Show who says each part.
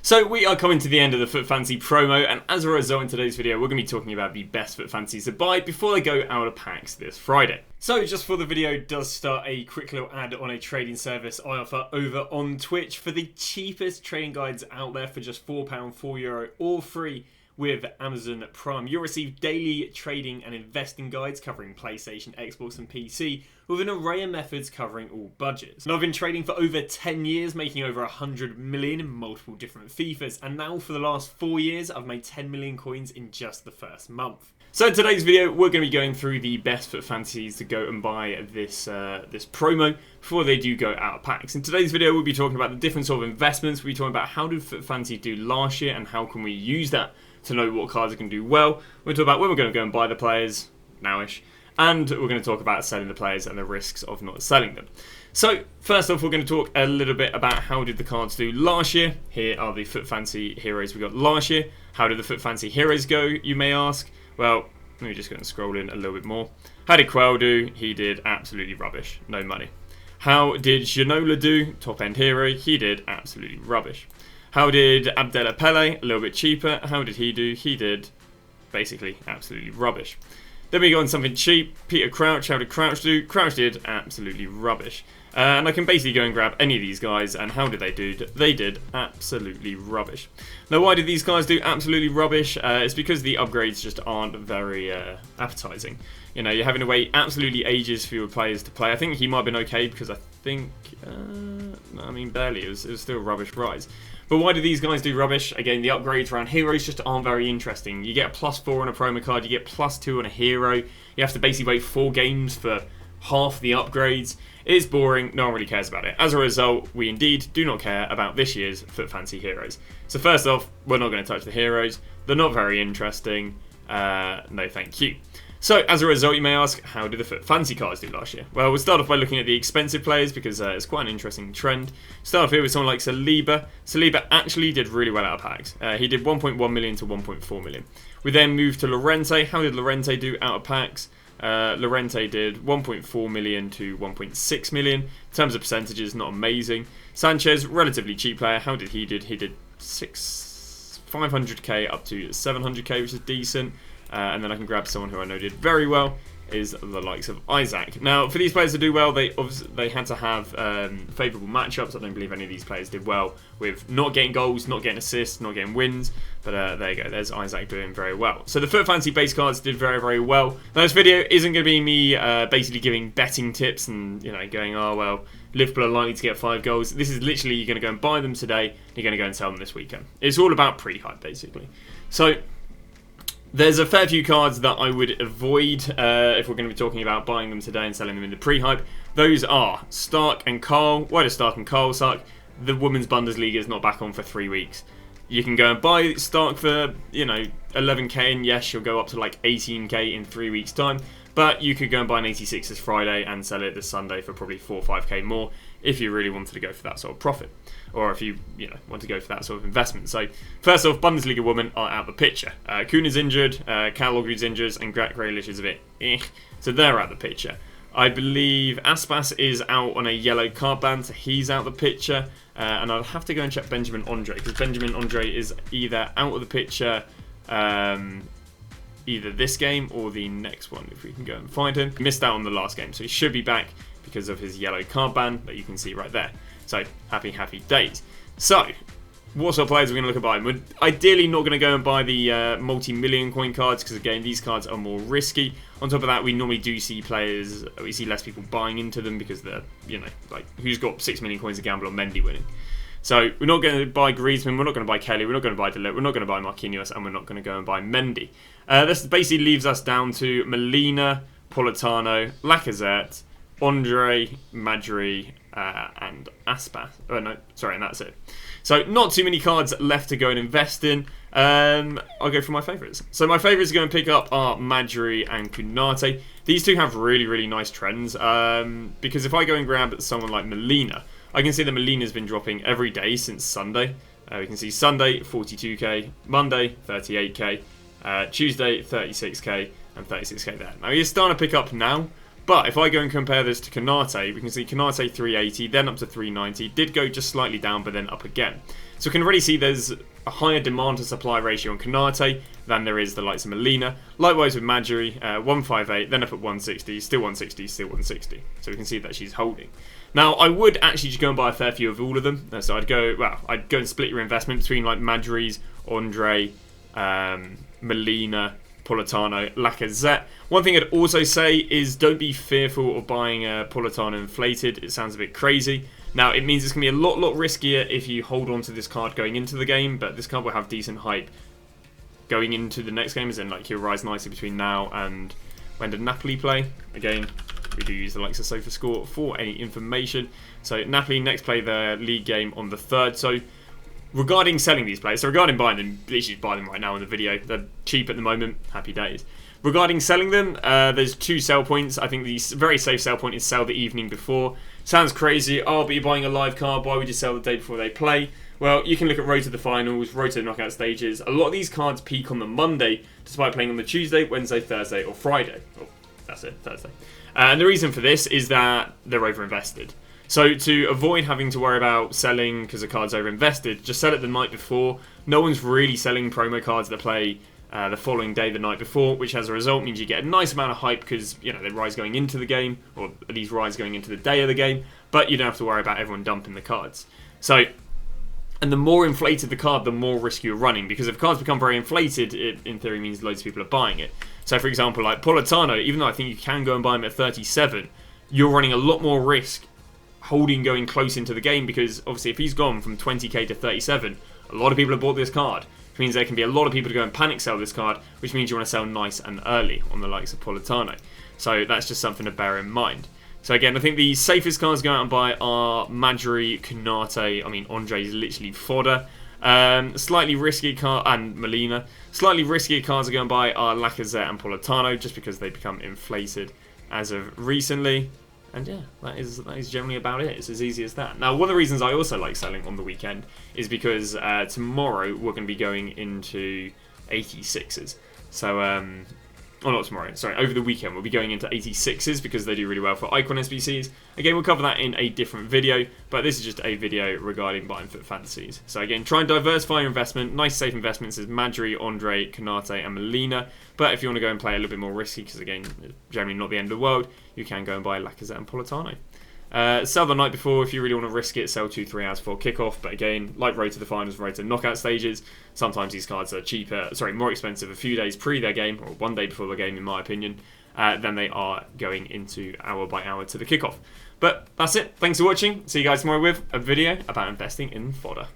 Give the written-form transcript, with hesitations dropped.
Speaker 1: So we are coming to the end of the Foot Fancy promo, and as a result in today's video we're going to be talking about the best Foot Fancies to buy before they go out of packs this Friday. So just before the video does start, a quick little ad on a trading service I offer over on Twitch for the cheapest trading guides out there for just £4, €4, all free with Amazon Prime. You'll receive daily trading and investing guides covering PlayStation, Xbox and PC with an array of methods covering all budgets. And I've been trading for over 10 years, making over 100 million in multiple different FIFAs, and now for the last 4 years I've made 10 million coins in just the first month. So in today's video we're going to be going through the best Foot Fantasies to go and buy this promo before they do go out of packs. In today's video we'll be talking about the different sort of investments. We'll be talking about how did Foot Fantasy do last year and how can we use that to know what cards are going to do well. We'll talk about when we're going to go and buy the players, nowish, and we're going to talk about selling the players and the risks of not selling them. So first off, we're going to talk a little bit about how did the cards do last year. Here are the Foot Fancy heroes we got last year. How did the Foot Fancy heroes go, you may ask? Well, let me just go and scroll in a little bit more. How did Quell do? He did absolutely rubbish, no money. How did Ginola do? Top end hero, he did absolutely rubbish. How did Abdella Pele? A little bit cheaper. How did he do? He did basically absolutely rubbish. Then we go on something cheap. Peter Crouch. How did Crouch do? Crouch did absolutely rubbish. And I can basically go and grab any of these guys, and how did they do? They did absolutely rubbish. Now, why did these guys do absolutely rubbish? It's because the upgrades just aren't very appetizing. You know, you're having to wait absolutely ages for your players to play. I think he might have been okay because I think, I mean, barely. It was still a rubbish rise. But why do these guys do rubbish? Again, the upgrades around heroes just aren't very interesting. You get a +4 on a promo card, you get +2 on a hero. You have to basically wait 4 games for half the upgrades. It's boring, no one really cares about it. As a result, we indeed do not care about this year's Foot Fancy heroes. So first off, we're not going to touch the heroes. They're not very interesting. No thank you. So, as a result, you may ask, how did the Foot Fancy cards do last year? Well, we'll start off by looking at the expensive players because it's quite an interesting trend. Start off here with someone like Saliba. Saliba actually did really well out of packs. He did 1.1 million to 1.4 million. We then moved to Llorente. How did Llorente do out of packs? Llorente did 1.4 million to 1.6 million. In terms of percentages, not amazing. Sanchez, relatively cheap player. How did he do? He did 500k up to 700k, which is decent. And then I can grab someone who I know did very well, is the likes of Isaac. Now, for these players to do well, they had to have favourable matchups. I don't believe any of these players did well with not getting goals, not getting assists, not getting wins. But there you go, there's Isaac doing very well. So the Foot Fancy base cards did very, very well. Now, this video isn't going to be me basically giving betting tips and, you know, going, oh, well, Liverpool are likely to get 5 goals. This is literally, you're going to go and buy them today, you're going to go and sell them this weekend. It's all about pre-hype, basically. So there's a fair few cards that I would avoid if we're going to be talking about buying them today and selling them in the pre-hype. Those are Stark and Carl. Why does Stark and Carl suck? The Women's Bundesliga is not back on for 3 weeks. You can go and buy Stark for, you know, 11k, and yes, you'll go up to like 18k in 3 weeks' time. But you could go and buy an 86 this Friday and sell it this Sunday for probably 4 or 5k more if you really wanted to go for that sort of profit. Or if you want to go for that sort of investment. So, first off, Bundesliga women are out of the picture. Kuhn is injured, Kaloglu's injured, and Grat Grealish is a bit so they're out of the picture. I believe Aspas is out on a yellow card ban, so he's out of the picture. And I'll have to go and check Benjamin Andre, because Benjamin Andre is either out of the picture either this game or the next one, if we can go and find him. He missed out on the last game, so he should be back because of his yellow card ban that you can see right there. So, happy days. So, what sort of players are we going to look at buying? We're ideally not going to go and buy the multi-million coin cards because, again, these cards are more risky. On top of that, we normally do see players, we see less people buying into them because they're, you know, like, who's got 6 million coins to gamble on Mendy winning? So, we're not going to buy Griezmann, we're not going to buy Kelly, we're not going to buy De Ligt, we're not going to buy Marquinhos, and we're not going to go and buy Mendy. This basically leaves us down to Molina, Politano, Lacazette, Andre, Madri, and Aspas. Oh no, sorry, and that's it. So not too many cards left to go and invest in. I'll go for my favourites. So my favourites to go and pick up are Madri and Kunate. These two have really, really nice trends. Because if I go and grab someone like Molina, I can see that Molina's been dropping every day since Sunday. We can see Sunday 42k, Monday 38k, Tuesday 36k, and 36k there. Now he's starting to pick up now, But if I go and compare this to Konate, we can see Konate 380, then up to 390, did go just slightly down, but then up again. So we can already see there's a higher demand to supply ratio on Konate than there is the likes of Molina. Likewise with Madjuri, 158, then up at 160, still 160, still 160. So we can see that she's holding. Now, I would actually just go and buy a fair few of all of them. So I'd go and split your investment between like Madjuri's, Andre, Molina, Politano, Lacazette. One thing I'd also say is don't be fearful of buying a Politano inflated. It sounds a bit crazy. Now, it means it's going to be a lot riskier if you hold on to this card going into the game, but this card will have decent hype going into the next game, as in like he'll rise nicely between now and when did Napoli play? Again, we do use the likes of SofaScore for any information. So Napoli next play their league game on the 3rd. So regarding selling these players, so regarding buying them, literally buy them right now in the video. They're cheap at the moment, happy days. Regarding selling them, there's 2 sell points. I think the very safe sell point is sell the evening before. Sounds crazy, oh, but you're buying a live card, why would you sell the day before they play? Well, you can look at Road to the Finals, Road to the Knockout Stages. A lot of these cards peak on the Monday, despite playing on the Tuesday, Wednesday, Thursday, or Friday. Oh, that's it, Thursday. And the reason for this is that they're overinvested. So to avoid having to worry about selling because the card's overinvested, just sell it the night before. No one's really selling promo cards that play the following day, the night before, which as a result means you get a nice amount of hype because, you know, they rise going into the game, or these rise going into the day of the game, but you don't have to worry about everyone dumping the cards. So, and the more inflated the card, the more risk you're running, because if cards become very inflated, it in theory means loads of people are buying it. So for example, like Politano, even though I think you can go and buy him at 37, you're running a lot more risk holding going close into the game, because obviously if he's gone from 20k to 37, a lot of people have bought this card, which means there can be a lot of people to go and panic sell this card, which means you want to sell nice and early on the likes of Politano. So that's just something to bear in mind. So again, I think the safest cards to go out and buy are Madjuri, Konate, I mean Andre is literally fodder. Slightly risky card, and Molina. Slightly riskier cards to go and buy are Lacazette and Politano, just because they become inflated as of recently. And yeah, that is generally about it. It's as easy as that. Now, one of the reasons I also like selling on the weekend is because tomorrow we're going to be going into 86s. So, or not tomorrow, sorry, over the weekend we'll be going into 86s because they do really well for Icon SBCs. Again, we'll cover that in a different video, but this is just a video regarding buying FUT Fantasies. So again, try and diversify your investment. Nice safe investments is Madjuri, Andre, Konate and Molina. But if you want to go and play a little bit more risky, because again, generally not the end of the world, you can go and buy Lacazette and Politano. Sell the night before if you really want to risk it. Sell 2-3 hours before kickoff. But again, like Road to the Finals, Road to the Knockout Stages, sometimes these cards are more expensive a few days pre their game, or one day before the game, in my opinion, than they are going into hour by hour to the kickoff. But that's it. Thanks for watching. See you guys tomorrow with a video about investing in fodder.